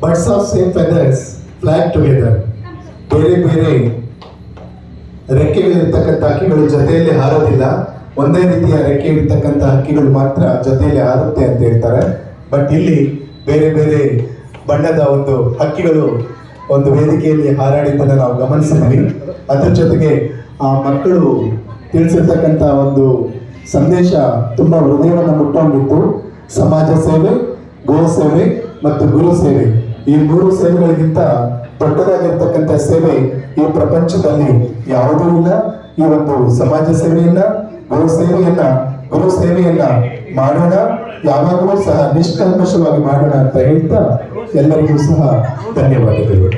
Birds of same feathers flag together. ಬೇರೆ ಬೇರೆ ರೆಕ್ಕೆಗಳಿರ್ತಕ್ಕಂಥ ಹಕ್ಕಿಗಳು ಜೊತೆಯಲ್ಲಿ ಹಾರೋದಿಲ್ಲ, ಒಂದೇ ರೀತಿಯ ರೆಕ್ಕೆ ಇರ್ತಕ್ಕಂಥ ಹಕ್ಕಿಗಳು ಮಾತ್ರ ಜೊತೆಯಲ್ಲಿ ಹಾರುತ್ತೆ ಅಂತ ಹೇಳ್ತಾರೆ. ಬಟ್ ಇಲ್ಲಿ ಬೇರೆ ಬೇರೆ ಬಣ್ಣದ ಒಂದು ಹಕ್ಕಿಗಳು ಒಂದು ವೇದಿಕೆಯಲ್ಲಿ ಹಾರಾಡಿದ್ದನ್ನು ನಾವು ಗಮನಿಸಿದ್ವಿ. ಅದ್ರ ಜೊತೆಗೆ ಆ ಮಕ್ಕಳು ತಿಳಿಸಿರ್ತಕ್ಕಂಥ ಒಂದು ಸಂದೇಶ ತುಂಬ ಹೃದಯವನ್ನು ಮುಟ್ಟೋಂಗಿತ್ತು. ಸಮಾಜ ಸೇವೆ, ಗೋ ಸೇವೆ ಮತ್ತು ಗುರು ಸೇವೆ, ಈ ಮೂರು ಸೇವೆಗಳಿಗಿಂತ ದೊಡ್ಡದಾಗಿರ್ತಕ್ಕಂಥ ಸೇವೆ ಈ ಪ್ರಪಂಚದಲ್ಲಿ ಯಾವುದೂ ಇಲ್ಲ. ಈ ಒಂದು ಸಮಾಜ ಸೇವೆಯನ್ನ, ಗುರು ಸೇವೆಯನ್ನ ಮಾಡೋಣ, ಯಾವಾಗಲೂ ಸಹ ನಿಷ್ಕಲ್ಮಶವಾಗಿ ಮಾಡೋಣ ಅಂತ ಹೇಳ್ತಾ ಎಲ್ಲರಿಗೂ ಸಹ ಧನ್ಯವಾದಗಳು.